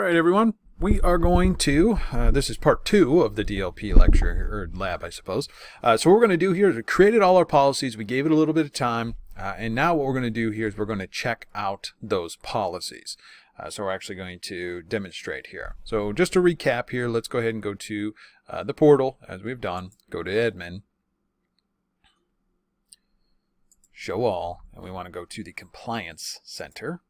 right, everyone. We are going to, this is part 2 of the DLP lecture, or lab, I suppose. So what we're going to do here is we created all our policies, we gave it a little bit of time, and now what we're going to do here is we're going to check out those policies. So we're actually going to demonstrate here. So just to recap here, let's go ahead and go to the portal, as we've done. Go to admin, show all, and we want to go to the compliance center.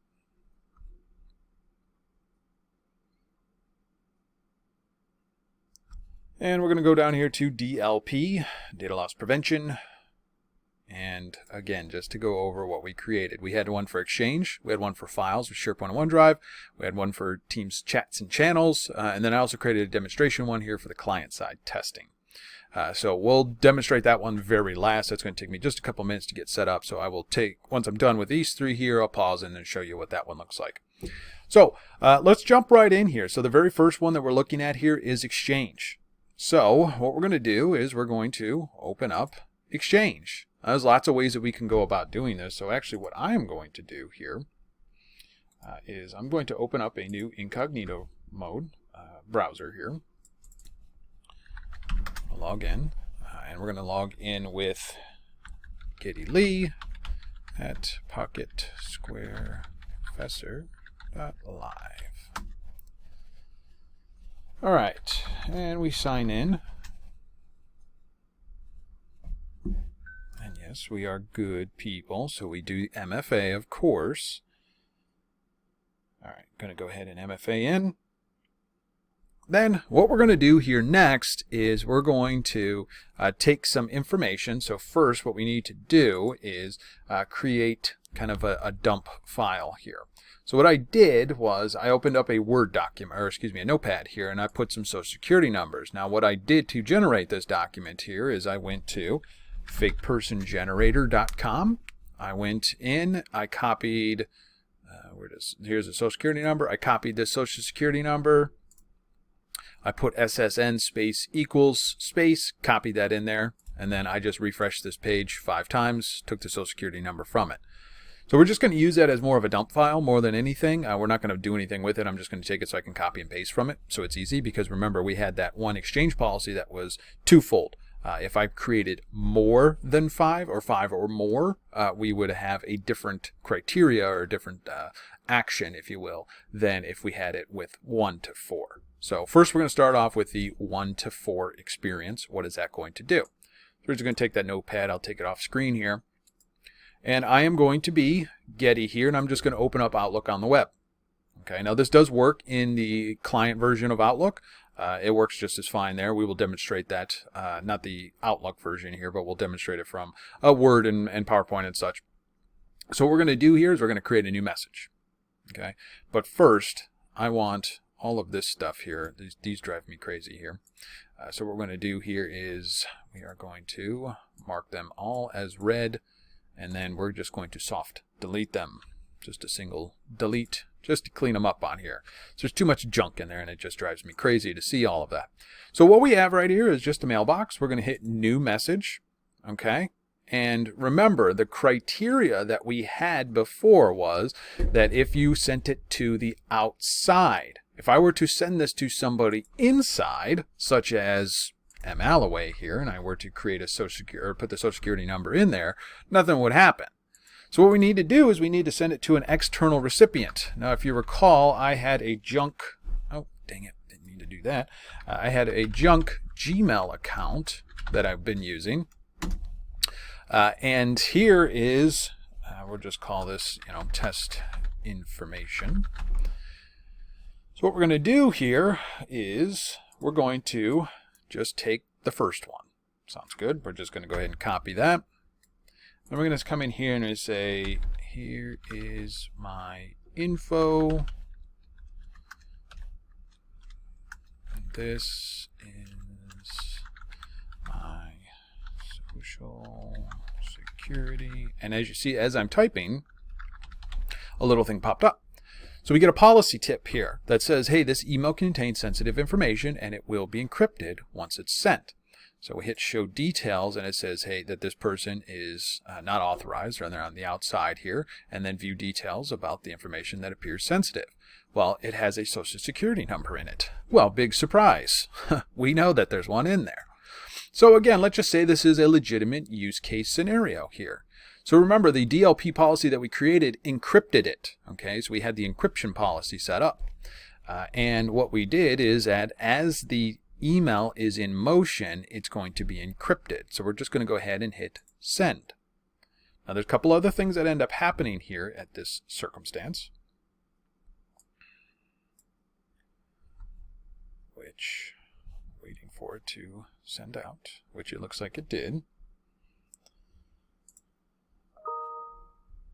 And we're going to go down here to DLP, Data Loss Prevention. And again, just to go over what we created. We had one for Exchange, we had one for files with SharePoint and OneDrive, we had one for Teams chats and channels, and then I also created a demonstration one here for the client-side testing. So we'll demonstrate that one very last. That's going to take me just a couple minutes to get set up. So I will once I'm done with these three here, I'll pause and then show you what that one looks like. So let's jump right in here. So the very first one that we're looking at here is Exchange. So what we're going to do is we're going to open up Exchange. There's lots of ways that we can go about doing this. So actually what I'm going to do here is I'm going to open up a new incognito mode browser here. I'll log in, and we're going to log in with Katie Lee at PocketSquareProfessor.live. All right, and we sign in. And yes, we are good people, so we do MFA, of course. All right, going to go ahead and MFA in. Then what we're going to do here next is we're going to take some information. So first what we need to do is create kind of a dump file here. So what I did was I opened up a Word document, or excuse me, a notepad here, and I put some social security numbers. Now what I did to generate this document here is I went to fakepersongenerator.com. I went in, I copied, here's a social security number. I copied this social security number. I put SSN space equals space, copied that in there, and then I just refreshed this page 5 times, took the social security number from it. So we're just going to use that as more of a dump file more than anything. We're not going to do anything with it. I'm just going to take it so I can copy and paste from it. So it's easy because remember we had that one Exchange policy that was twofold. If I created more than 5 or 5 or more, we would have a different criteria or a different action, if you will, than if we had it with 1 to 4. So first we're going to start off with the 1 to 4 experience. What is that going to do? So we're just going to take that notepad. I'll take it off screen here. And I am going to be Getty here, and I'm just going to open up Outlook on the web. Okay, now this does work in the client version of Outlook. It works just as fine there. We will demonstrate that, not the Outlook version here, but we'll demonstrate it from Word and PowerPoint and such. So what we're going to do here is we're going to create a new message. Okay, but first I want all of this stuff here. These drive me crazy here. So what we're going to do here is we are going to mark them all as red, and then we're just going to soft delete them. Just a single delete, just to clean them up on here. So there's too much junk in there, and it just drives me crazy to see all of that. So what we have right here is just a mailbox. We're going to hit new message. Okay. And remember, the criteria that we had before was that if you sent it to the outside, if I were to send this to somebody inside, such as M. Alloway here, and I were to create a social security or put the social security number in there, nothing would happen. So what we need to do is we need to send it to an external recipient. Now, if you recall, I had a junk, oh, dang it, didn't mean to do that. I had a junk Gmail account that I've been using. And here is, we'll just call this, test information. So what we're going to do here is we're going to just take the first one. Sounds good. We're just going to go ahead and copy that. And we're going to come in here and say, here is my info. And this is my social security. And as you see, as I'm typing, a little thing popped up. So we get a policy tip here that says, hey, this email contains sensitive information and it will be encrypted once it's sent. So we hit show details and it says, hey, that this person is not authorized, or they're on the outside here, and then view details about the information that appears sensitive. Well, it has a social security number in it. Well, big surprise. We know that there's one in there. So again, let's just say this is a legitimate use case scenario here. So remember, the DLP policy that we created encrypted it. Okay, so we had the encryption policy set up. And what we did is that as the email is in motion, it's going to be encrypted. So we're just going to go ahead and hit send. Now there's a couple other things that end up happening here at this circumstance, which I'm waiting for it to send out, which it looks like it did.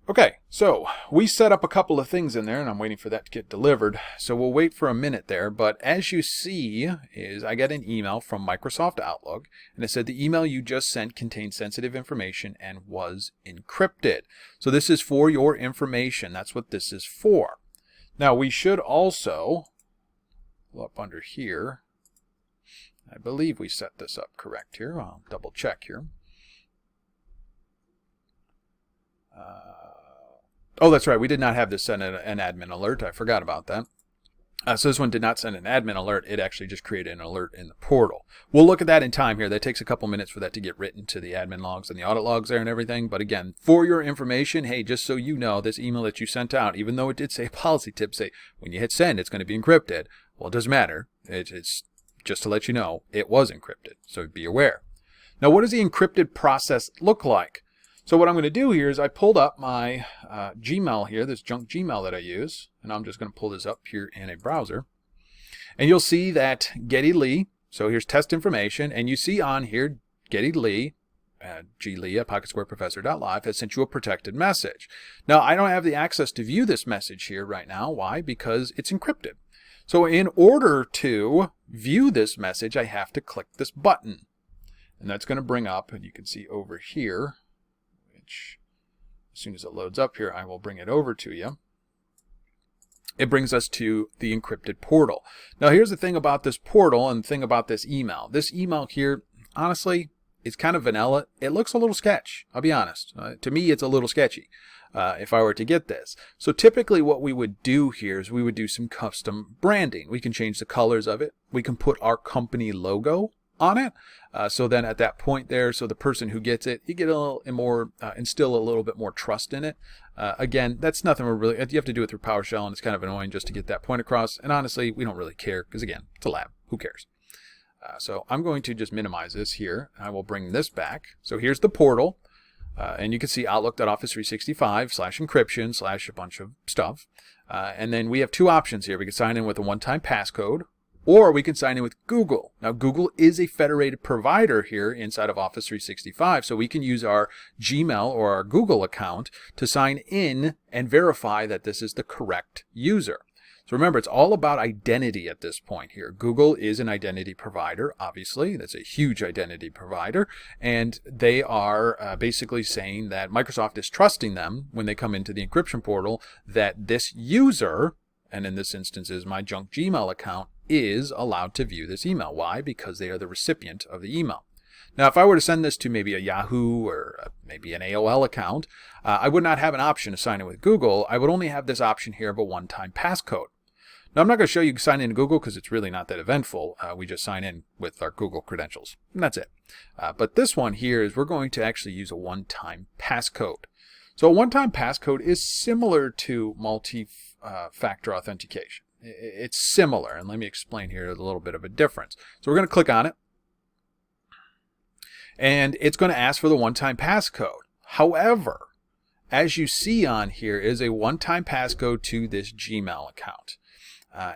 Okay, so we set up a couple of things in there, and I'm waiting for that to get delivered. So we'll wait for a minute there. But as you see, is I got an email from Microsoft Outlook, and it said the email you just sent contained sensitive information and was encrypted. So this is for your information. That's what this is for. Now we should also go up under here. I believe we set this up correct here. I'll double check here. Oh, that's right. We did not have this send an admin alert. I forgot about that. So this one did not send an admin alert. It actually just created an alert in the portal. We'll look at that in time here. That takes a couple minutes for that to get written to the admin logs and the audit logs there and everything. But again, for your information, hey, just so you know, this email that you sent out, even though it did say policy tip, say when you hit send, it's going to be encrypted. Well, it doesn't matter. It's just to let you know it was encrypted. So be aware. Now, what does the encrypted process look like? So what I'm going to do here is I pulled up my Gmail here, this junk Gmail that I use, and I'm just going to pull this up here in a browser. And you'll see that Getty Lee, so here's test information, and you see on here Getty Lee, glee at PocketSquareProfessor.live has sent you a protected message. Now I don't have the access to view this message here right now. Why? Because it's encrypted. So in order to view this message, I have to click this button. And that's going to bring up, and you can see over here, which as soon as it loads up here, I will bring it over to you. It brings us to the encrypted portal. Now here's the thing about this portal and the thing about this email. This email here, honestly, it's kind of vanilla. It looks a little sketch, I'll be honest. To me, it's a little sketchy if I were to get this. So typically what we would do here is we would do some custom branding. We can change the colors of it. We can put our company logo on it. So then at that point there, so the person who gets it, you get a little more, instill a little bit more trust in it. Again, that's nothing we're really, you have to do it through PowerShell, and it's kind of annoying just to get that point across. And honestly, we don't really care because again, it's a lab. Who cares? So I'm going to just minimize this here. I will bring this back. So here's the portal. And you can see Outlook.office365/encryption/ a bunch of stuff. And then we have two options here. We can sign in with a one-time passcode, or we can sign in with Google. Now, Google is a federated provider here inside of Office 365, so we can use our Gmail or our Google account to sign in and verify that this is the correct user. So remember, it's all about identity at this point here. Google is an identity provider, obviously. That's a huge identity provider. And they are basically saying that Microsoft is trusting them when they come into the encryption portal that this user, and in this instance is my junk Gmail account, is allowed to view this email. Why? Because they are the recipient of the email. Now, if I were to send this to maybe a Yahoo or maybe an AOL account, I would not have an option to sign in with Google. I would only have this option here of a one-time passcode. Now, I'm not going to show you sign in to Google because it's really not that eventful. We just sign in with our Google credentials, and that's it. But this one here is we're going to actually use a one-time passcode. So a one-time passcode is similar to multi-factor authentication. It's similar, and let me explain here a little bit of a difference. So we're going to click on it, and it's going to ask for the one-time passcode. However, as you see on here is a one-time passcode to this Gmail account.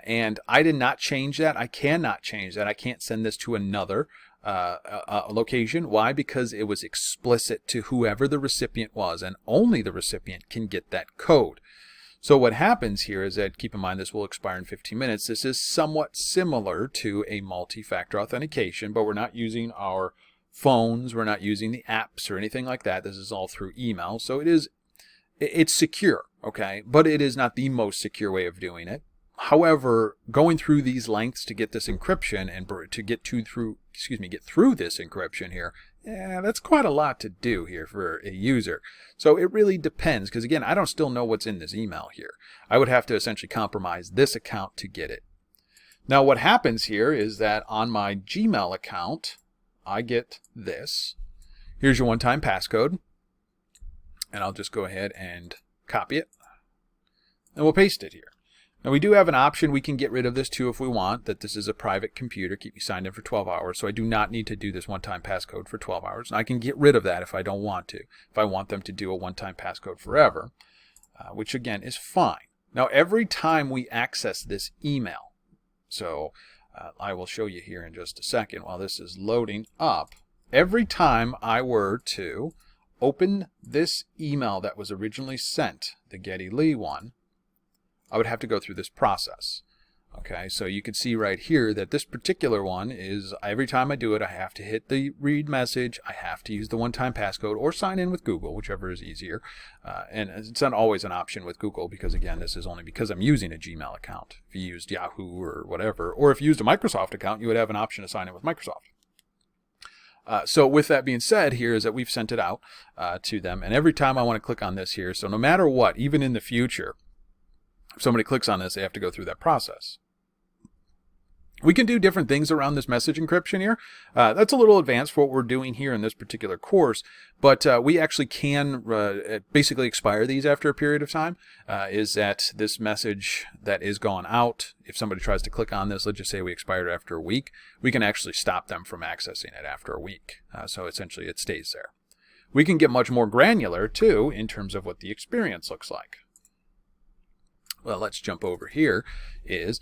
And I did not change that. I cannot change that. I can't send this to another location. Why? Because it was explicit to whoever the recipient was, and only the recipient can get that code. So what happens here is that, keep in mind, this will expire in 15 minutes. This is somewhat similar to a multi-factor authentication, but we're not using our phones. We're not using the apps or anything like that. This is all through email. So it's secure, okay? But it is not the most secure way of doing it. However, going through these lengths to get this encryption and to get through this encryption here, yeah, that's quite a lot to do here for a user. So it really depends, because again, I don't still know what's in this email here. I would have to essentially compromise this account to get it. Now what happens here is that on my Gmail account, I get this. Here's your one-time passcode. And I'll just go ahead and copy it. And we'll paste it here. Now we do have an option. We can get rid of this too if we want, that this is a private computer, keep you signed in for 12 hours. So I do not need to do this one-time passcode for 12 hours. And I can get rid of that if I don't want to, if I want them to do a one-time passcode forever, which again is fine. Now every time we access this email, so I will show you here in just a second while this is loading up, every time I were to open this email that was originally sent, the Geddy Lee one, I would have to go through this process. Okay, so you can see right here that this particular one is, every time I do it, I have to hit the read message, I have to use the one-time passcode or sign in with Google, whichever is easier. And it's not always an option with Google because, again, this is only because I'm using a Gmail account. If you used Yahoo or whatever, or if you used a Microsoft account, you would have an option to sign in with Microsoft. So with that being said, here is that we've sent it out to them. And every time I want to click on this here, so no matter what, even in the future, if somebody clicks on this, they have to go through that process. We can do different things around this message encryption here. That's a little advanced for what we're doing here in this particular course, but we actually can basically expire these after a period of time. Is that this message that is gone out, if somebody tries to click on this, let's just say we expired after a week, we can actually stop them from accessing it after a week. So essentially it stays there. We can get much more granular too in terms of what the experience looks like. Well, let's jump over here is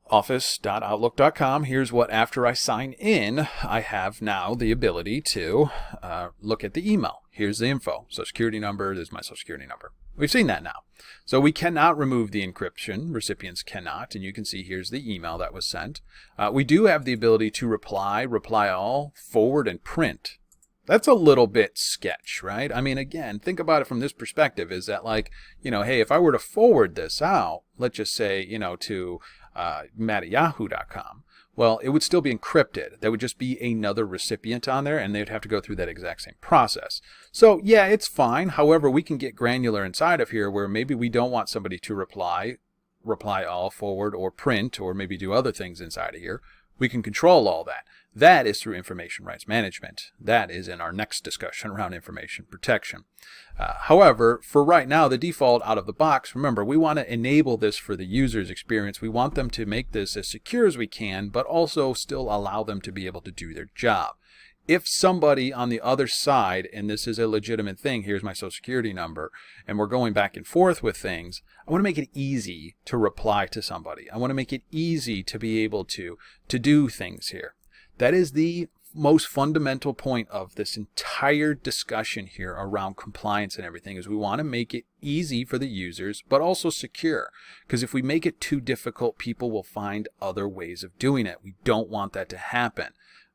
office.outlook.com. Here's what, after I sign in, I have now the ability to look at the email. Here's the info, social security number, this is my social security number. We've seen that now. So we cannot remove the encryption, recipients cannot, and you can see here's the email that was sent. We do have the ability to reply all, forward, and print. That's a little bit sketch, right? I mean, again, think about it from this perspective, is that like, you know, hey, if I were to forward this out, let's just say, you know, to matt@yahoo.com, well, it would still be encrypted. There would just be another recipient on there, and they'd have to go through that exact same process. So yeah, it's fine. However, we can get granular inside of here where maybe we don't want somebody to reply all, forward, or print, or maybe do other things inside of here. We can control all that. That is through information rights management. That is in our next discussion around information protection. However, for right now, the default out of the box, remember, we want to enable this for the user's experience. We want them to make this as secure as we can, but also still allow them to be able to do their job. If somebody on the other side, and this is a legitimate thing, here's my social security number, and we're going back and forth with things, I want to make it easy to reply to somebody. I want to make it easy to be able to do things here. That is the most fundamental point of this entire discussion here around compliance and everything, is we want to make it easy for the users, but also secure. Because if we make it too difficult, people will find other ways of doing it. We don't want that to happen.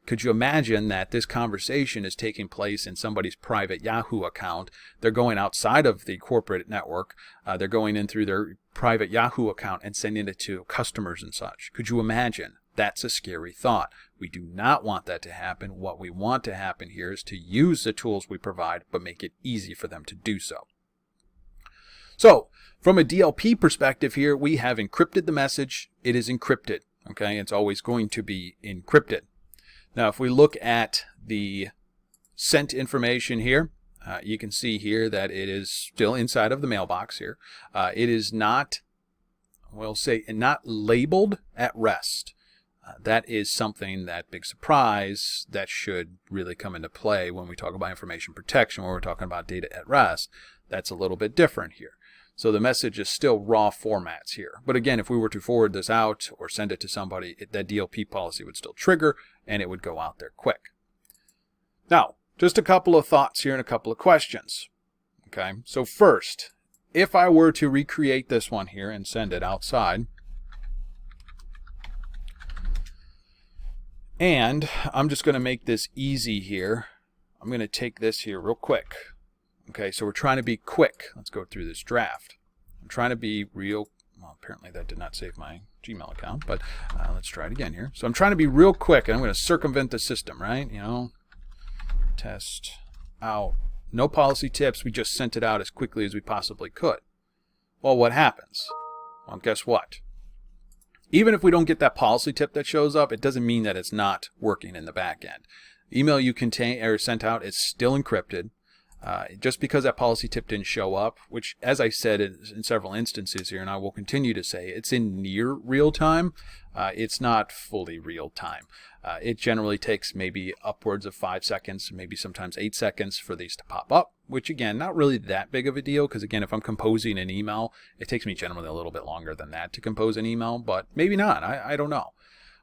Could you imagine that this conversation is taking place in somebody's private Yahoo account? They're going outside of the corporate network. They're going in through their private Yahoo account and sending it to customers and such. Could you imagine? That's a scary thought. We do not want that to happen. What we want to happen here is to use the tools we provide, but make it easy for them to do so. So, from a DLP perspective here, we have encrypted the message. It is encrypted. Okay, it's always going to be encrypted. Now, if we look at the sent information here, you can see here that it is still inside of the mailbox here. It is not, we'll say, not labeled at rest. That is something, that big surprise, that should really come into play when we talk about information protection, when we're talking about data at rest. That's a little bit different here. So the message is still raw formats here. But again, if we were to forward this out or send it to somebody, that DLP policy would still trigger and it would go out there quick. Now, just a couple of thoughts here and a couple of questions. Okay, so first, if I were to recreate this one here and send it outside, and I'm just going to make this easy here. I'm going to take this here real quick. Okay, so we're trying to be quick. Let's go through this draft. I'm trying to be real Well, apparently that did not save my Gmail account, but let's try it again here. So I'm trying to be real quick, and I'm going to circumvent the system, right? You know, test out. No policy tips. We just sent it out as quickly as we possibly could. Well, what happens? Well, guess what? Even if we don't get that policy tip that shows up, it doesn't mean that it's not working in the back end. Email you sent out is still encrypted. Just because that policy tip didn't show up, which, as I said in several instances here, and I will continue to say, it's in near real time. It's not fully real time. It generally takes maybe upwards of 5 seconds, maybe sometimes 8 seconds for these to pop up, which again, not really that big of a deal, because again, if I'm composing an email, it takes me generally a little bit longer than that to compose an email, but maybe not. I don't know.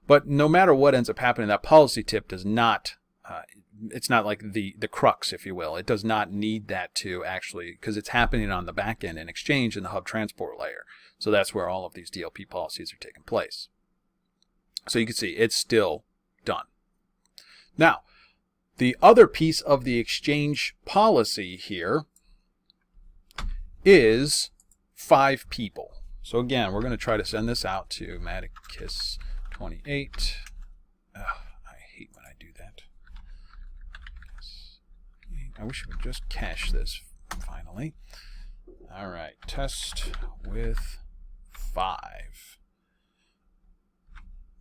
But no matter what ends up happening, that policy tip does not it's not like the crux, if you will. It does not need that to actually, because it's happening on the back end in Exchange in the hub transport layer. So that's where all of these DLP policies are taking place. So you can see it's still done. Now, the other piece of the Exchange policy here is 5 people. So again, we're going to try to send this out to Maticus28. I wish we would just cache this finally. All right, test with 5.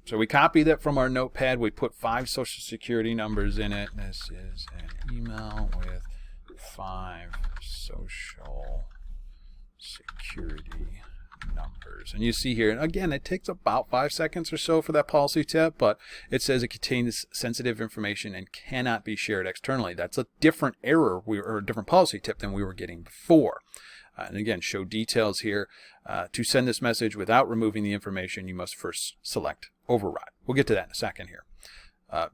So we copy that from our notepad. We put 5 social security numbers in it. This is an email with 5 social security numbers. And you see here, and again, it takes about 5 seconds or so for that policy tip, but it says it contains sensitive information and cannot be shared externally. That's a different error or a different policy tip than we were getting before. And again, show details here. To send this message without removing the information, you must first select override. We'll get to that in a second here.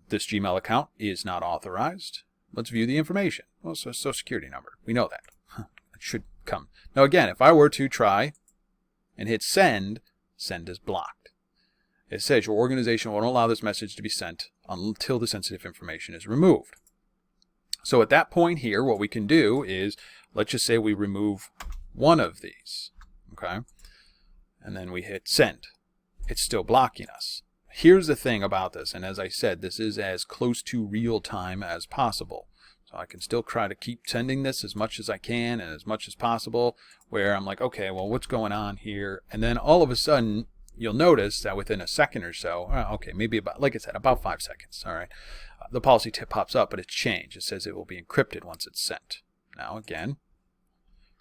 This Gmail account is not authorized. Let's view the information. Well, so social security number. We know that. It should come. Now again, if I were to try and hit send, send is blocked. It says your organization won't allow this message to be sent until the sensitive information is removed. So at that point here, what we can do is, let's just say we remove one of these, okay? And then we hit send. It's still blocking us. Here's the thing about this, and as I said, this is as close to real time as possible. So I can still try to keep sending this as much as I can and as much as possible, where I'm like, okay, well, what's going on here? And then all of a sudden, you'll notice that within a second or so, okay, maybe about, like I said, about 5 seconds, all right, the policy tip pops up, but it's changed. It says it will be encrypted once it's sent. Now, again,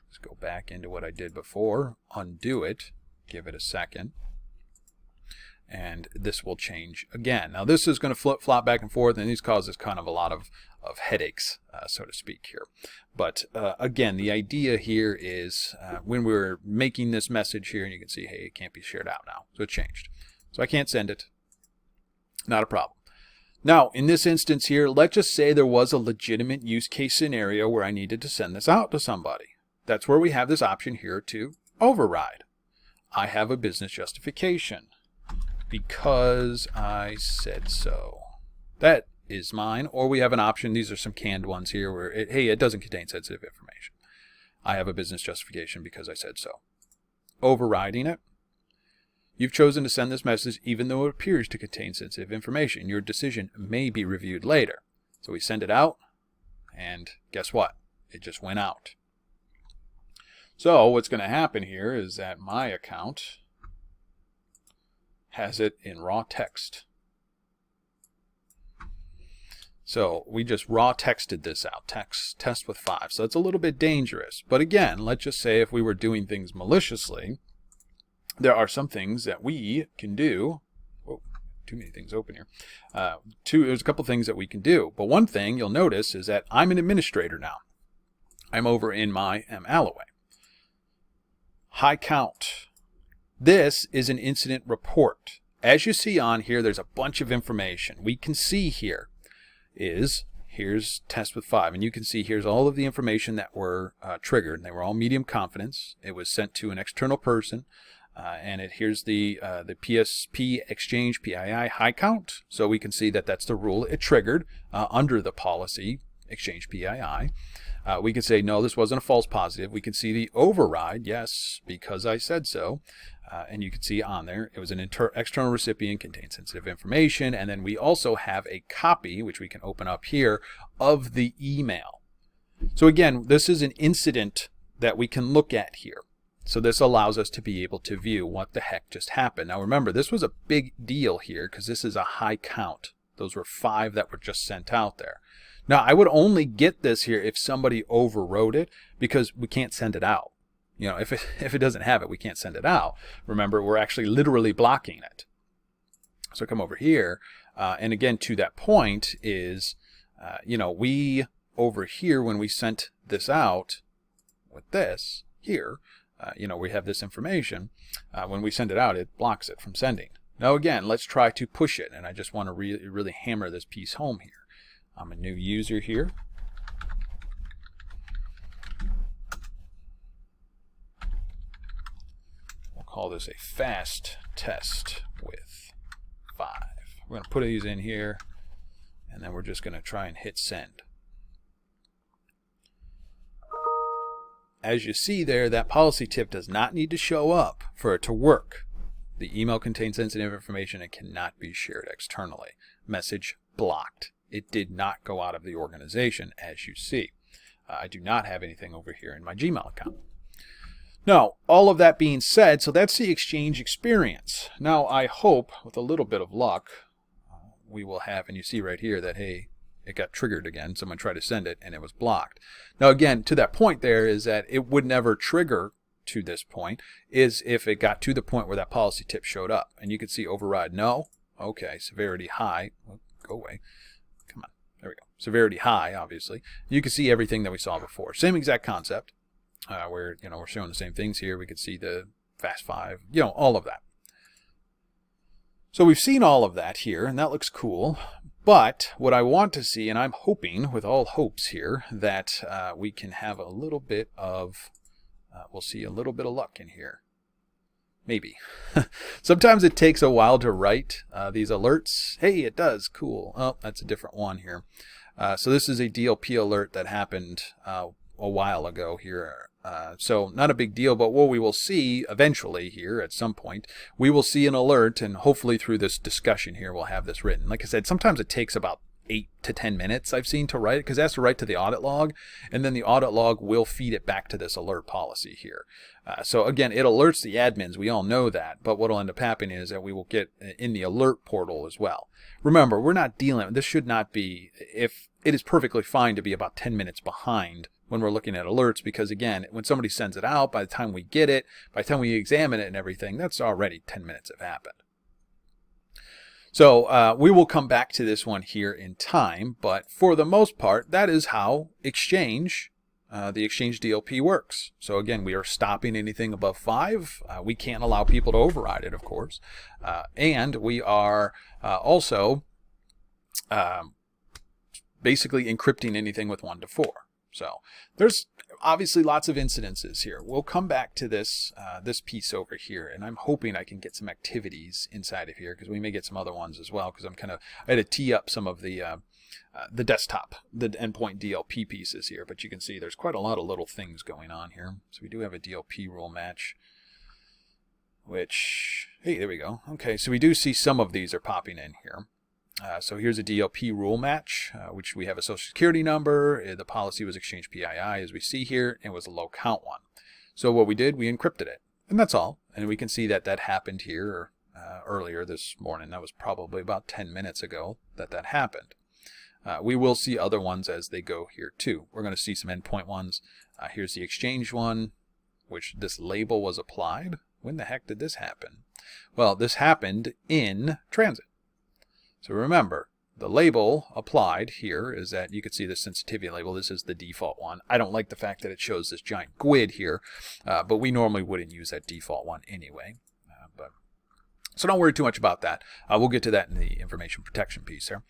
let's go back into what I did before, undo it, give it a second, and this will change again. Now, this is going to flip-flop back and forth, and these causes kind of a lot of headaches, so to speak here. But again, the idea here is when we're making this message here, and you can see, hey, it can't be shared out now. So it changed. So I can't send it. Not a problem. Now, in this instance here, let's just say there was a legitimate use case scenario where I needed to send this out to somebody. That's where we have this option here to override. I have a business justification because I said so. That is mine. Or we have an option. These are some canned ones here where, it doesn't contain sensitive information. I have a business justification because I said so. Overriding it. You've chosen to send this message even though it appears to contain sensitive information. Your decision may be reviewed later. So we send it out, and guess what? It just went out. So what's going to happen here is that my account has it in raw text. So we just raw texted this out, test with 5. So it's a little bit dangerous. But again, let's just say if we were doing things maliciously, there are some things that we can do. Whoa, too many things open here. There's a couple things that we can do. But one thing you'll notice is that I'm an administrator now. I'm over in my Alloway. High count. This is an incident report. As you see on here, there's a bunch of information. We can see here here's test with 5, and you can see here's all of the information that were triggered, and they were all medium confidence. It was sent to an external person, and here's the PSP Exchange PII high count. So we can see that that's the rule it triggered under the policy Exchange PII. We can say, no, this wasn't a false positive. We can see the override, yes, because I said so. And you can see on there, it was an external recipient, contains sensitive information. And then we also have a copy, which we can open up here, of the email. So again, this is an incident that we can look at here. So this allows us to be able to view what the heck just happened. Now remember, this was a big deal here because this is a high count. Those were 5 that were just sent out there. Now I would only get this here if somebody overrode it, because we can't send it out. You know, if it doesn't have it, we can't send it out. Remember, we're actually literally blocking it. So come over here, and again, to that point is, you know, we over here, when we sent this out with this here, you know, we have this information. When we send it out, it blocks it from sending. Now again, let's try to push it, and I just want to really hammer this piece home here. I'm a new user here. Call this a fast test with 5. We're going to put these in here, and then we're just going to try and hit send. As you see there, that policy tip does not need to show up for it to work. The email contains sensitive information and cannot be shared externally. Message blocked. It did not go out of the organization, as you see. I do not have anything over here in my Gmail account. Now, all of that being said, so that's the Exchange experience. Now, I hope, with a little bit of luck, we will have, and you see right here that, hey, it got triggered again. Someone tried to send it, and it was blocked. Now, again, to that point there is that it would never trigger to this point, is if it got to the point where that policy tip showed up. And you can see override no. Okay, severity high. Well, go away. Come on. There we go. Severity high, obviously. You can see everything that we saw before. Same exact concept. Where, you know, we're showing the same things here. We could see the fast 5, you know, all of that. So we've seen all of that here, and that looks cool. But what I want to see, and I'm hoping with all hopes here, that we can have a little bit of, we'll see a little bit of luck in here. Maybe. Sometimes it takes a while to write these alerts. Hey, it does. Cool. Oh, that's a different one here. So this is a DLP alert that happened a while ago here. So not a big deal, but what we will see eventually here at some point, we will see an alert, and hopefully through this discussion here, we'll have this written. Like I said, sometimes it takes about 8 to 10 minutes I've seen to write it, because it has to write to the audit log, and then the audit log will feed it back to this alert policy here. So again, it alerts the admins. We all know that, but what will end up happening is that we will get in the alert portal as well. Remember, we're not dealing, this should not be, if it is perfectly fine to be about 10 minutes behind when we're looking at alerts, because again, when somebody sends it out, by the time we get it, by the time we examine it and everything, that's already 10 minutes have happened. So we will come back to this one here in time, but for the most part, that is how Exchange, the Exchange DLP works. So again, we are stopping anything above 5. We can't allow people to override it, of course. And we are also basically encrypting anything with 1 to 4. So there's obviously lots of incidences here. We'll come back to this this piece over here, and I'm hoping I can get some activities inside of here, because we may get some other ones as well, because I had to tee up some of the desktop, the endpoint DLP pieces here, but you can see there's quite a lot of little things going on here. So we do have a DLP rule match, which, hey, there we go. Okay, so we do see some of these are popping in here. So here's a DLP rule match, which we have a social security number. The policy was Exchange PII, as we see here. It was a low count one. So what we did, we encrypted it, and that's all. And we can see that that happened here earlier this morning. That was probably about 10 minutes ago that happened. We will see other ones as they go here too. We're going to see some endpoint ones. Here's the Exchange one, which this label was applied. When the heck did this happen? Well, this happened in transit. So remember, the label applied here is that you can see the sensitivity label. This is the default one. I don't like the fact that it shows this giant GUID here, but we normally wouldn't use that default one anyway. So don't worry too much about that. We'll get to that in the information protection piece there.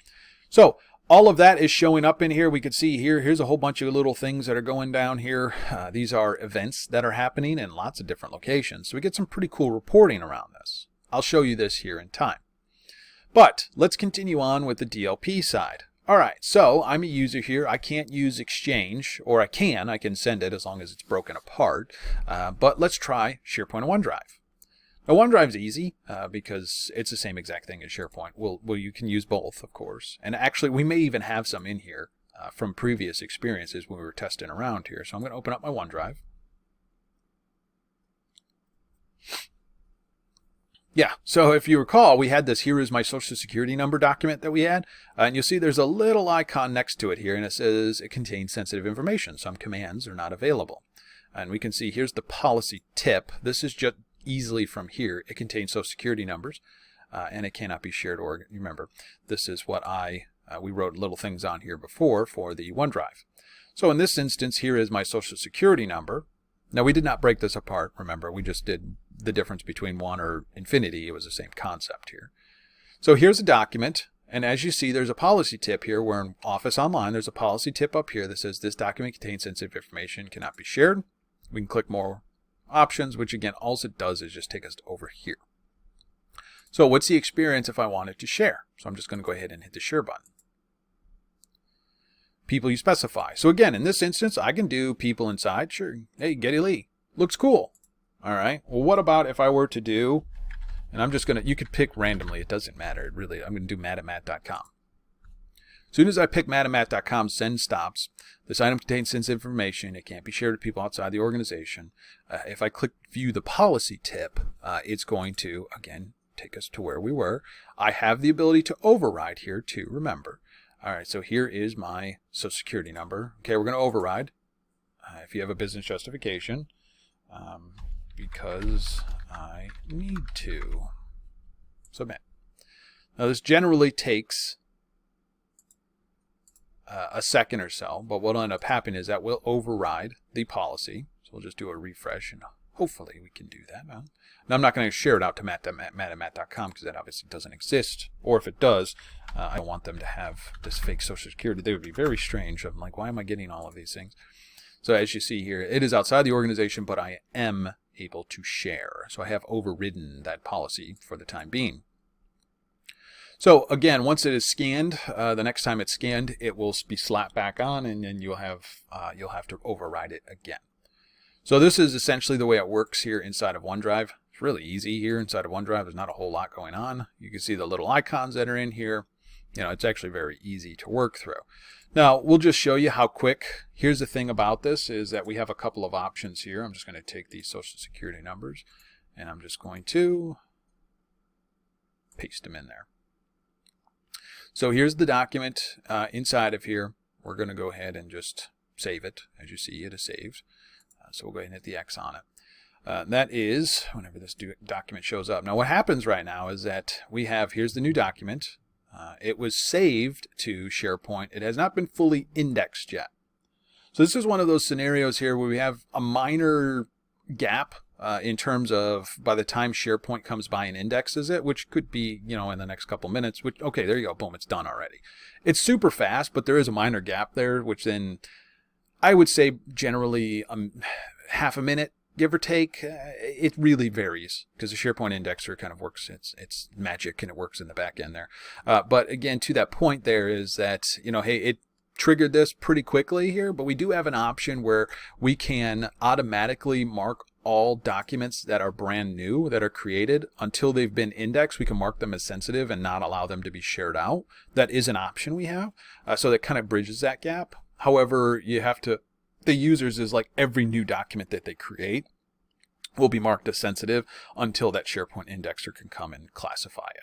So all of that is showing up in here. We can see here's a whole bunch of little things that are going down here. These are events that are happening in lots of different locations. So we get some pretty cool reporting around this. I'll show you this here in time. But let's continue on with the DLP side. All right, so I'm a user here. I can't use Exchange, or I can send it as long as it's broken apart. But let's try SharePoint and OneDrive. Now, OneDrive's easy because it's the same exact thing as SharePoint. Well, you can use both, of course. And actually, we may even have some in here from previous experiences when we were testing around here. So I'm going to open up my OneDrive. Yeah, so if you recall, we had this here is my social security number document that we had. And you'll see there's a little icon next to it here, and it says it contains sensitive information. Some commands are not available. And we can see here's the policy tip. This is just easily from here. It contains social security numbers, and it cannot be shared or, remember, this is what we wrote little things on here before for the OneDrive. So in this instance, here is my social security number. Now, we did not break this apart, remember. We just did the difference between 1 or infinity. It was the same concept here. So here's a document, and as you see, there's a policy tip here. We're in Office Online. There's a policy tip up here that says this document contains sensitive information, cannot be shared. We can click more options, which again, all it does is just take us over here. So what's the experience if I wanted to share? So I'm just going to go ahead and hit the share button. People you specify. So again, in this instance, I can do people inside. Sure. Hey, Geddy Lee. Looks cool. All right. Well, what about if I were to do, and I'm just going to, you could pick randomly. It doesn't matter. Really, I'm going to do matt@matt.com. As soon as I pick matt@matt.com, send stops. This item contains sensitive information. It can't be shared with people outside the organization. If I click view the policy tip, it's going to, again, take us to where we were. I have the ability to override here too, remember. All right, so here is my social security number. Okay, we're going to override if you have a business justification because I need to submit. Now, this generally takes a second or so, but what will end up happening is that we'll override the policy. So we'll just do a refresh, and hopefully we can do that. Now, I'm not going to share it out to matt@matt.com because that obviously doesn't exist. Or if it does, I don't want them to have this fake social security. They would be very strange. I'm like, why am I getting all of these things? So as you see here, it is outside the organization, but I am able to share. So I have overridden that policy for the time being. So again, once it is scanned, the next time it's scanned, it will be slapped back on, and then you'll have to override it again. So this is essentially the way it works here inside of OneDrive. It's really easy here inside of OneDrive. There's not a whole lot going on. You can see the little icons that are in here. You know, it's actually very easy to work through. Now, we'll just show you how quick. Here's the thing about this is that we have a couple of options here. I'm just going to take these social security numbers, and I'm just going to paste them in there. So here's the document inside of here. We're going to go ahead and just save it. As you see, it is saved. So we'll go ahead and hit the X on it. That is whenever this document shows up. Now what happens right now is that we have, here's the new document. It was saved to SharePoint. It has not been fully indexed yet. So this is one of those scenarios here where we have a minor gap in terms of by the time SharePoint comes by and indexes it, which could be, you know, in the next couple minutes, which, okay, there you go, boom, it's done already. It's super fast, but there is a minor gap there, which then I would say generally half a minute, give or take. It really varies because the SharePoint indexer kind of works. It's magic and it works in the back end there. But again, to that point there is that, you know, hey, it triggered this pretty quickly here, but we do have an option where we can automatically mark all documents that are brand new that are created until they've been indexed. We can mark them as sensitive and not allow them to be shared out. That is an option we have. So that kind of bridges that gap. However, you have to, the users is like every new document that they create will be marked as sensitive until that SharePoint indexer can come and classify it.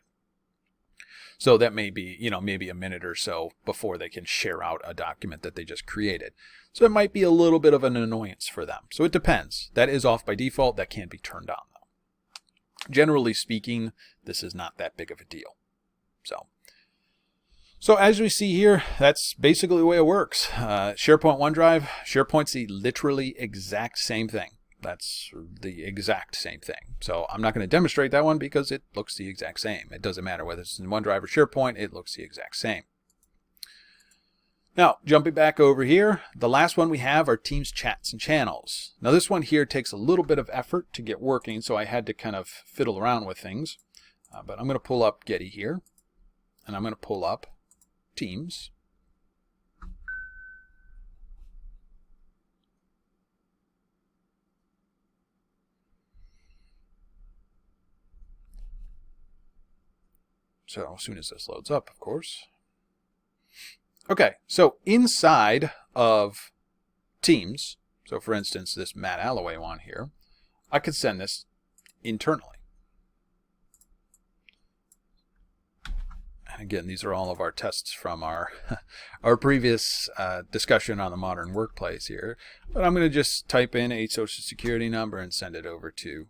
So that may be, you know, maybe a minute or so before they can share out a document that they just created. So it might be a little bit of an annoyance for them. So it depends. That is off by default. That can be turned on though. Generally speaking, this is not that big of a deal. So as we see here, that's basically the way it works. SharePoint OneDrive, SharePoint's the literally exact same thing. That's the exact same thing. So I'm not going to demonstrate that one because it looks the exact same. It doesn't matter whether it's in OneDrive or SharePoint, it looks the exact same. Now, jumping back over here, the last one we have are Teams chats and channels. Now this one here takes a little bit of effort to get working, so I had to kind of fiddle around with things. But I'm going to pull up Geddy here, and I'm going to pull up Teams. So as soon as this loads up, of course. Okay, so inside of Teams, so for instance, this Matt Alloway one here, I could send this internally. And again, these are all of our tests from our previous discussion on the modern workplace here. But I'm going to just type in a social security number and send it over to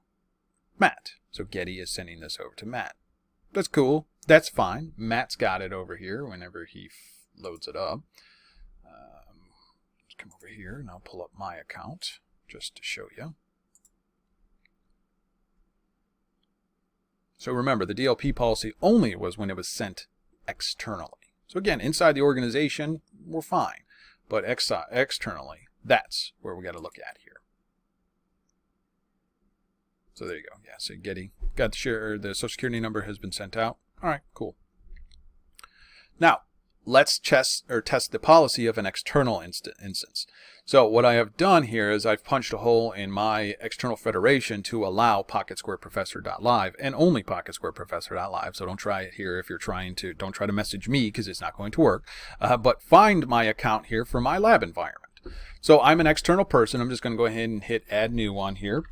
Matt. So Getty is sending this over to Matt. That's cool. That's fine. Matt's got it over here whenever he loads it up. Let's come over here and I'll pull up my account just to show you. So remember, the DLP policy only was when it was sent externally. So again, inside the organization, we're fine. But externally, that's where we got to look at here. So there you go. Yeah, so Getty got the social security number has been sent out. All right, cool. Now, let's test the policy of an external instance. So what I have done here is I've punched a hole in my external federation to allow PocketSquareProfessor.live and only PocketSquareProfessor.live. So don't try it here if you're trying to, don't try to message me because it's not going to work. But find my account here for my lab environment. So I'm an external person. I'm just going to go ahead and hit add new one here.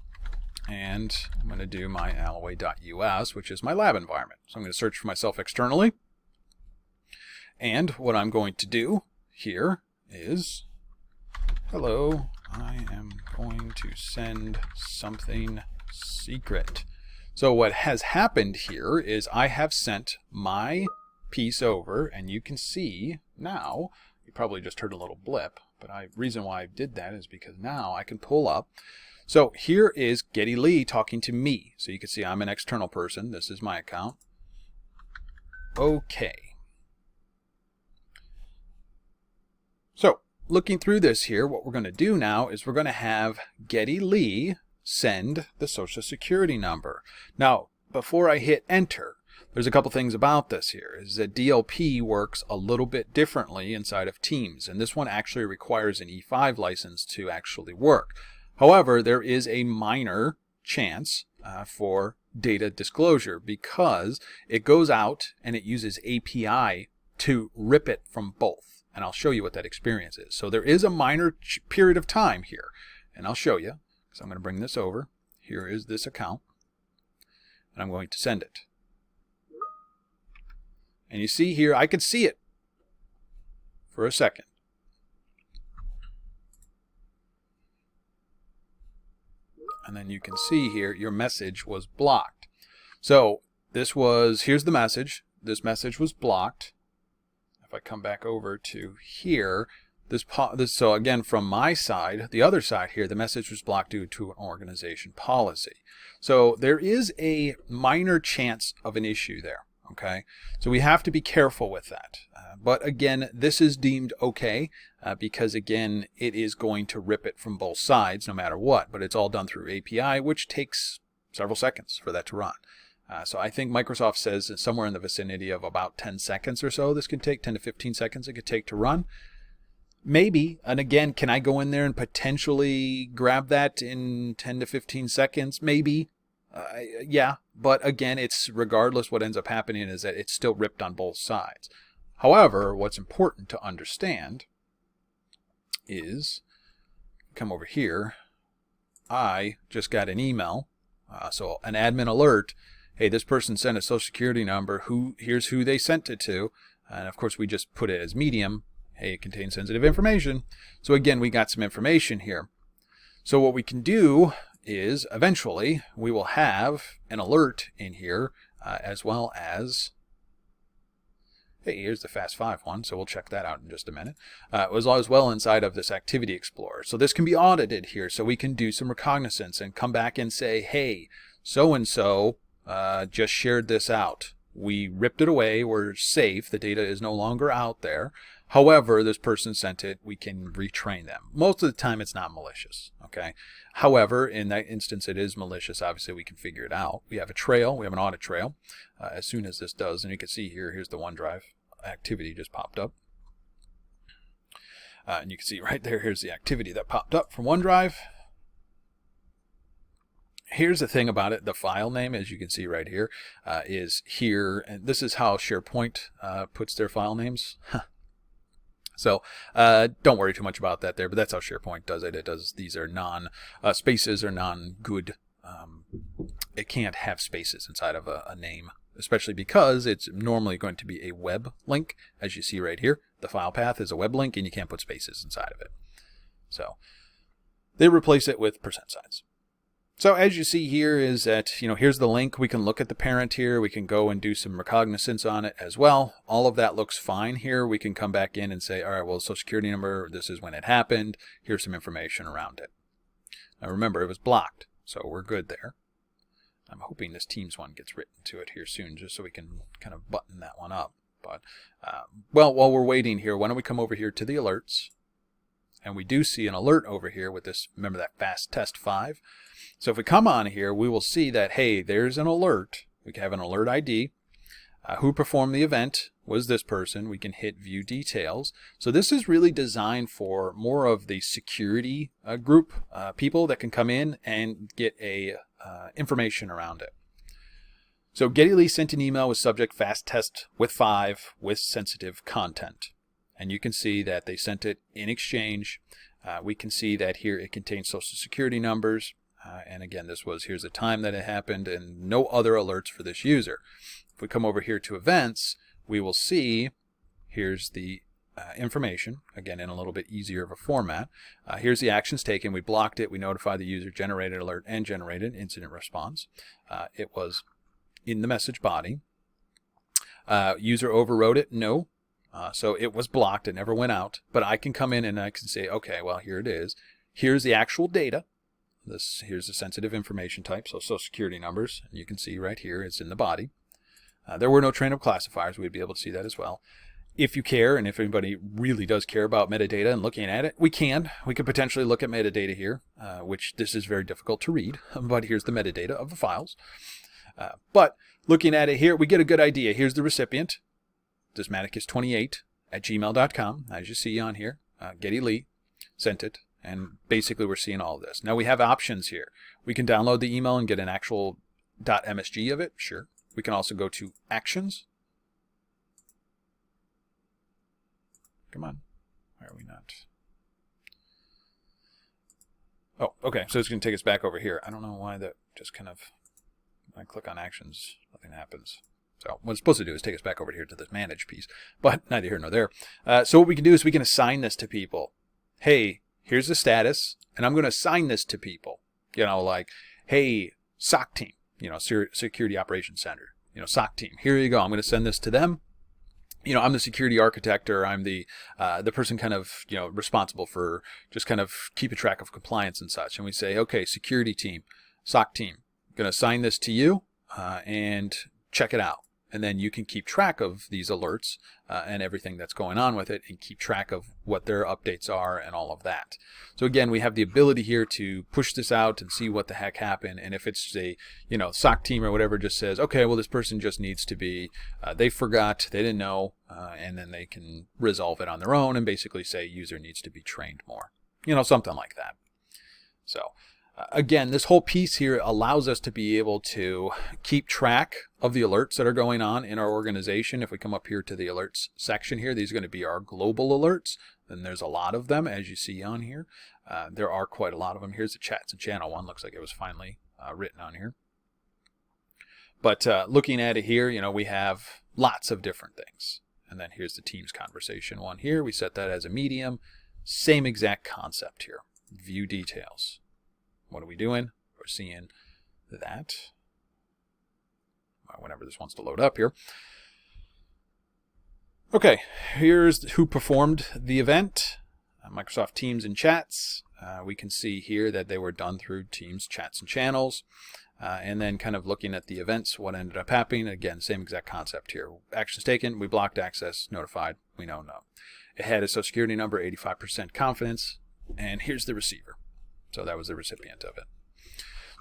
And I'm going to do my alloway.us, which is my lab environment. So I'm going to search for myself externally. And what I'm going to do here is, hello, I am going to send something secret. So what has happened here is I have sent my piece over, and you can see now, you probably just heard a little blip, but the reason why I did that is because now I can pull up. So here is Getty Lee talking to me. So you can see I'm an external person. This is my account. Okay. So looking through this here, what we're going to do now is we're going to have Getty Lee send the social security number. Now, before I hit enter, there's a couple things about this here. Is that DLP works a little bit differently inside of Teams, and this one actually requires an E5 license to actually work. However, there is a minor chance for data disclosure because it goes out and it uses API to rip it from both. And I'll show you what that experience is. So there is a minor period of time here. And I'll show you. So I'm going to bring this over. Here is this account. And I'm going to send it. And you see here, I could see it for a second. And then you can see here, your message was blocked. So this was, here's the message. This message was blocked. If I come back over to here, so again, from my side, the other side here, the message was blocked due to an organization policy. So there is a minor chance of an issue there. Okay, so we have to be careful with that. But again, this is deemed okay because again, it is going to rip it from both sides no matter what, but it's all done through API, which takes several seconds for that to run. So I think Microsoft says somewhere in the vicinity of about 10 seconds or so this could take, 10 to 15 seconds it could take to run. Maybe, and again, can I go in there and potentially grab that in 10 to 15 seconds? Maybe. Yeah, but again, it's regardless what ends up happening is that it's still ripped on both sides. However, what's important to understand is, come over here, I just got an email, so an admin alert, hey, this person sent a social security number, here's who they sent it to, and of course we just put it as medium, hey, it contains sensitive information. So again, we got some information here. So what we can do is eventually we will have an alert in here as well as, hey, here's the Fast 5 one, so we'll check that out in just a minute. It was as well inside of this Activity Explorer. So this can be audited here, so we can do some reconnaissance and come back and say, hey, so-and-so just shared this out. We ripped it away, we're safe, the data is no longer out there. However, this person sent it, we can retrain them. Most of the time it's not malicious, okay? However, in that instance it is malicious, obviously we can figure it out. We have a trail, we have an audit trail. As soon as this does, and you can see here, here's the OneDrive activity just popped up. And you can see right there, here's the activity that popped up from OneDrive. Here's the thing about it. The file name, as you can see right here, is here. And this is how SharePoint puts their file names. So don't worry too much about that there, but that's how SharePoint does it. It does, these are spaces are non-good. It can't have spaces inside of a name, especially because it's normally going to be a web link. As you see right here, the file path is a web link and you can't put spaces inside of it. So they replace it with percent signs. So as you see here is that, here's the link. We can look at the parent here. We can go and do some recognizance on it as well. All of that looks fine here. We can come back in and say, all right, well, social security number, this is when it happened. Here's some information around it. Now remember, it was blocked, so we're good there. I'm hoping this Teams one gets written to it here soon, just so we can kind of button that one up. But, well, while we're waiting here, why don't we come over here to the alerts? And we do see an alert over here with this, remember that fast test 5? So if we come on here, we will see that, hey, there's an alert. We can have an alert ID. Who performed the event was this person. We can hit view details. So this is really designed for more of the security group people that can come in and get information around it. So Geddy Lee sent an email with subject fast test with 5 with sensitive content. And you can see that they sent it in exchange. We can see that here it contains social security numbers. And again, here's the time that it happened and no other alerts for this user. If we come over here to events, we will see here's the information, again, in a little bit easier of a format. Here's the actions taken. We blocked it. We notified the user, generated alert, and generated incident response. It was in the message body. User overrode it? No. So it was blocked. It never went out. But I can come in and I can say, okay, well, here it is. Here's the actual data. Here's the sensitive information type, so social security numbers. You can see right here, it's in the body. There were no train-up classifiers. We'd be able to see that as well. If you care, and if anybody really does care about metadata and looking at it, we could potentially look at metadata here, which this is very difficult to read, but here's the metadata of the files. But looking at it here, we get a good idea. Here's the recipient, dismaticus28@gmail.com, as you see on here. Geddy Lee sent it. And basically we're seeing all of this. Now we have options here. We can download the email and get an actual .msg of it. Sure. We can also go to actions. Come on. Why are we not? Oh, okay. So it's going to take us back over here. I don't know why that just kind of, when I click on actions, nothing happens. So what it's supposed to do is take us back over here to this manage piece. But neither here nor there. So what we can do is we can assign this to people. Hey, here's the status, and I'm going to assign this to people. Like, hey, SOC team, Security Operations Center, SOC team. Here you go. I'm going to send this to them. I'm the security architect, or I'm the person kind of, responsible for just kind of keeping track of compliance and such. And we say, okay, security team, SOC team, I'm going to assign this to you and check it out. And then you can keep track of these alerts and everything that's going on with it, and keep track of what their updates are and all of that. So again, we have the ability here to push this out and see what the heck happened. And if it's a SOC team or whatever just says, okay, well, this person just needs to be, they forgot, they didn't know, and then they can resolve it on their own and basically say user needs to be trained more, something like that. So again, this whole piece here allows us to be able to keep track of the alerts that are going on in our organization. If we come up here to the alerts section here, these are going to be our global alerts. And there's a lot of them, as you see on here. There are quite a lot of them. Here's the chats and channel one. Looks like it was finally written on here. But looking at it here, we have lots of different things. And then here's the Teams conversation one here. We set that as a medium. Same exact concept here. View details. What are we doing? We're seeing that. Whenever this wants to load up here. Okay, here's who performed the event. Microsoft Teams and chats. We can see here that they were done through Teams, chats, and channels. And then kind of looking at the events, what ended up happening. Again, same exact concept here. Actions taken, we blocked access, notified, we know no. It had a social security number, 85% confidence, and here's the receiver. So that was the recipient of it.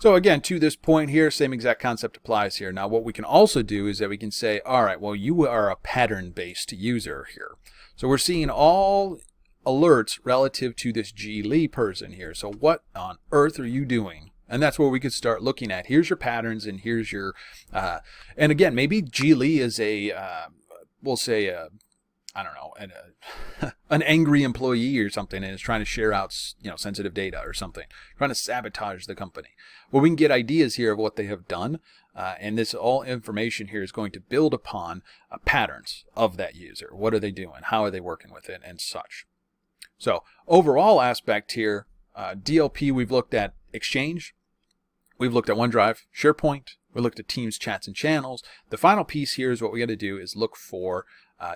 So again, to this point here, same exact concept applies here. Now what we can also do is that we can say, all right, well, you are a pattern-based user here. So we're seeing all alerts relative to this G. Lee person here. So what on earth are you doing And that's where we could start looking at, here's your patterns and here's your, and again, maybe Geely is a, we'll say, I don't know, an angry employee or something, and is trying to share out, sensitive data or something, trying to sabotage the company. Well, we can get ideas here of what they have done, and this all information here is going to build upon patterns of that user. What are they doing? How are they working with it, and such. So overall aspect here, DLP, we've looked at Exchange, we've looked at OneDrive, SharePoint, we looked at Teams, chats, and channels. The final piece here is what we got to do is look for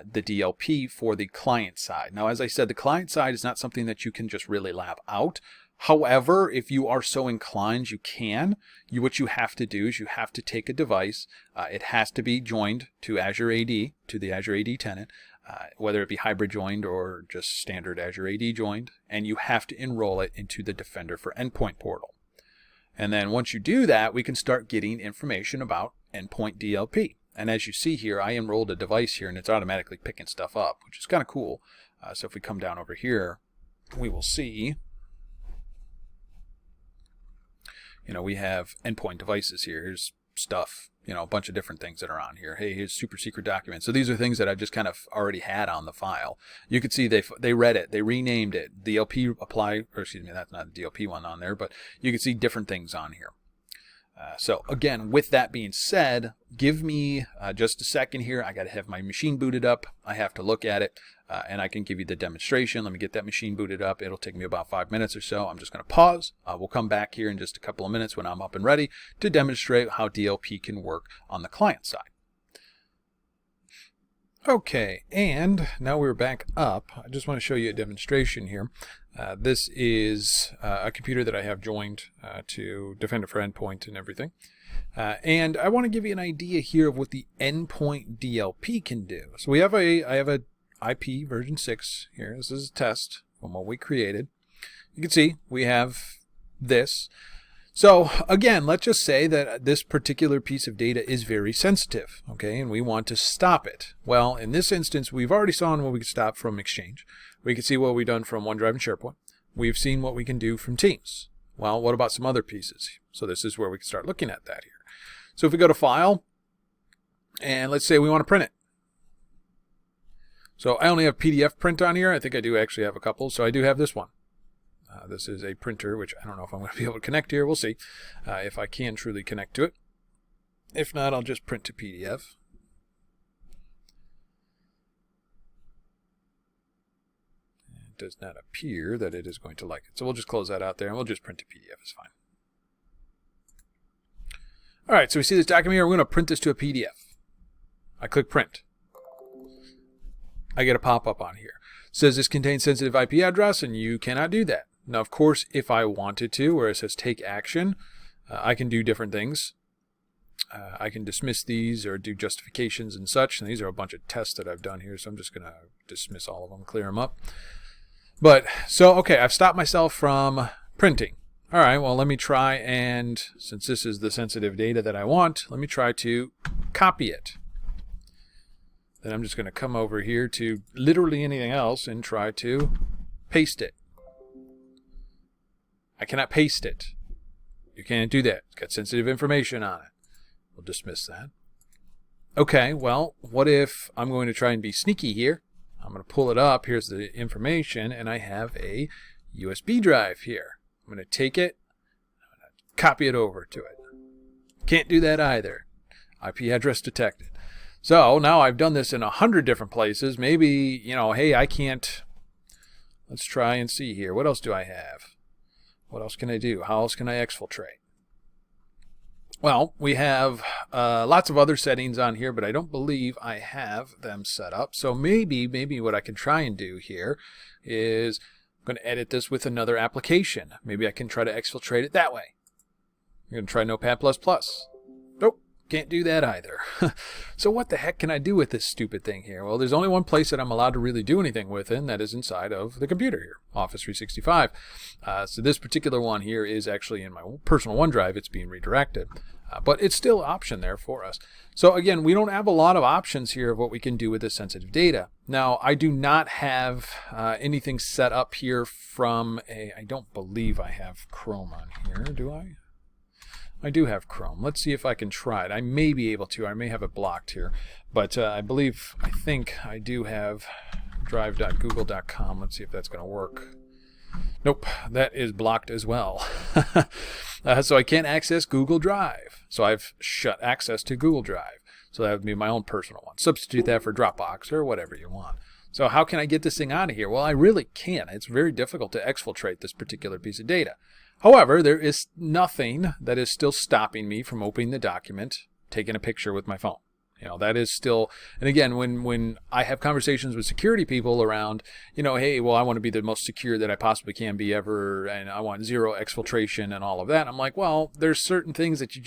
the DLP for the client side. Now, as I said, the client side is not something that you can just really lab out. However, if you are so inclined, you can. What you have to do is you have to take a device. It has to be joined to Azure AD, to the Azure AD tenant, whether it be hybrid joined or just standard Azure AD joined, and you have to enroll it into the Defender for Endpoint portal. And then once you do that, we can start getting information about Endpoint DLP. And as you see here, I enrolled a device here and it's automatically picking stuff up, which is kind of cool. So if we come down over here, we will see, we have endpoint devices here. Here's stuff, a bunch of different things that are on here. Hey, here's super secret documents. So these are things that I've just kind of already had on the file. You could see they read it, they renamed it, DLP apply, or excuse me, that's not a DLP one on there, but you can see different things on here. So again, with that being said, give me just a second here. I got to have my machine booted up. I have to look at it, and I can give you the demonstration. Let me get that machine booted up. It'll take me about 5 minutes or so. I'm just going to pause. We'll come back here in just a couple of minutes when I'm up and ready to demonstrate how DLP can work on the client side. Okay, and now we're back up. I just want to show you a demonstration here. This is a computer that I have joined to Defender for Endpoint and everything. And I want to give you an idea here of what the Endpoint DLP can do. So I have a IP version 6 here. This is a test from what we created. You can see we have this. So again, let's just say that this particular piece of data is very sensitive, okay, and we want to stop it. Well, in this instance, we've already seen what we can stop from Exchange. We can see what we've done from OneDrive and SharePoint. We've seen what we can do from Teams. Well, what about some other pieces? So this is where we can start looking at that here. So if we go to File, and let's say we want to print it. So I only have PDF print on here. I think I do actually have a couple. So I do have this one. This is a printer, which I don't know if I'm going to be able to connect here. We'll see if I can truly connect to it. If not, I'll just print to PDF. It does not appear that it is going to like it. So we'll just close that out there and we'll just print to PDF. It's fine. All right, so we see this document here. We're going to print this to a PDF. I click print. I get a pop-up on here. It says this contains sensitive IP address and you cannot do that. Now, of course, if I wanted to, where it says take action, I can do different things. I can dismiss these or do justifications and such. And these are a bunch of tests that I've done here, so I'm just going to dismiss all of them, clear them up. But, so, okay, I've stopped myself from printing. All right, well, let me try and, since this is the sensitive data that I want, let me try to copy it. Then I'm just going to come over here to literally anything else and try to paste it. I cannot paste it. You can't do that. It's got sensitive information on it. We'll dismiss that. Okay, well, what if I'm going to try and be sneaky here? I'm going to pull it up. Here's the information, and I have a USB drive here. I'm going to take it, I'm going to copy it over to it. Can't do that either. IP address detected. So now I've done this in 100 different places. Maybe, hey, I can't. Let's try and see here. What else do I have? What else can I do? How else can I exfiltrate? Well, we have lots of other settings on here, but I don't believe I have them set up. So maybe what I can try and do here is I'm going to edit this with another application. Maybe I can try to exfiltrate it that way. I'm going to try Notepad++. Nope. Can't do that either. So what the heck can I do with this stupid thing here? Well, there's only one place that I'm allowed to really do anything with, and that is inside of the computer here, Office 365. So this particular one here is actually in my personal OneDrive. It's being redirected, but it's still an option there for us. So again, we don't have a lot of options here of what we can do with this sensitive data. Now, I do not have anything set up here from I don't believe I have Chrome on here, do I? I do have Chrome. Let's see if I can try it. I may be able to. I may have it blocked here. But I think I do have drive.google.com. Let's see if that's going to work. Nope, that is blocked as well. So I can't access Google Drive. So I've shut access to Google Drive. So that would be my own personal one. Substitute that for Dropbox or whatever you want. So how can I get this thing out of here? Well, I really can't. It's very difficult to exfiltrate this particular piece of data. However, there is nothing that is still stopping me from opening the document, taking a picture with my phone. You know, that is still, and again, when I have conversations with security people around, you know, hey, well, I want to be the most secure that I possibly can be ever, and I want zero exfiltration and all of that. I'm like, well, there's certain things that you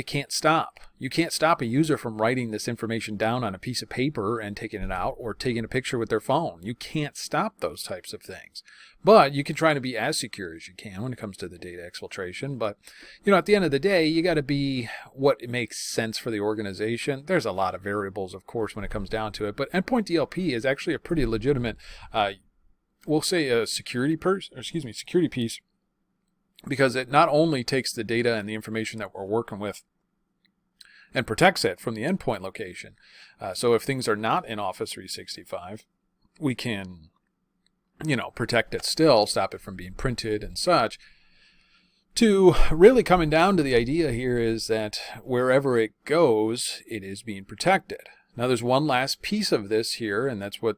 can't stop. You can't stop a user from writing this information down on a piece of paper and taking it out or taking a picture with their phone. You can't stop those types of things. But you can try to be as secure as you can when it comes to the data exfiltration. But, you know, at the end of the day, you got to be what makes sense for the organization. There's a lot of variables, of course, when it comes down to it. But endpoint DLP is actually a pretty legitimate, we'll say a security piece, because it not only takes the data and the information that we're working with and protects it from the endpoint location. So if things are not in Office 365, we can, you know, protect it still, stop it from being printed and such. To really coming down to the idea here is that wherever it goes, it is being protected. Now there's one last piece of this here, and that's what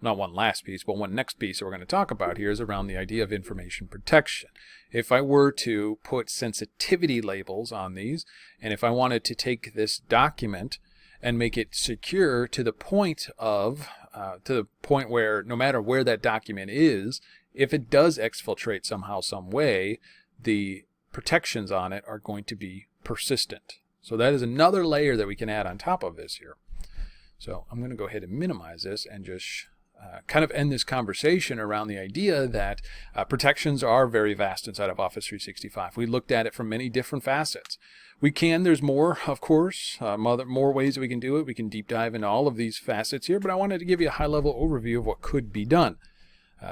not one last piece, but one next piece that we're going to talk about here is around the idea of information protection. If I were to put sensitivity labels on these, and if I wanted to take this document and make it secure to the point where no matter where that document is, if it does exfiltrate somehow, some way, the protections on it are going to be persistent. So that is another layer that we can add on top of this here. So I'm going to go ahead and minimize this and just kind of end this conversation around the idea that protections are very vast inside of Office 365. We looked at it from many different facets. There's more, of course, more ways that we can do it. We can deep dive into all of these facets here, but I wanted to give you a high-level overview of what could be done.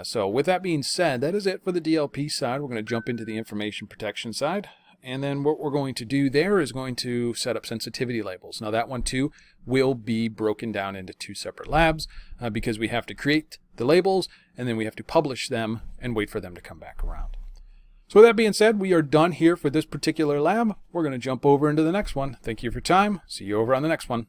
So with that being said, that is it for the DLP side. We're going to jump into the information protection side. And then what we're going to do there is going to set up sensitivity labels. Now that one too will be broken down into two separate labs because we have to create the labels and then we have to publish them and wait for them to come back around. So with that being said, we are done here for this particular lab. We're going to jump over into the next one. Thank you for your time. See you over on the next one.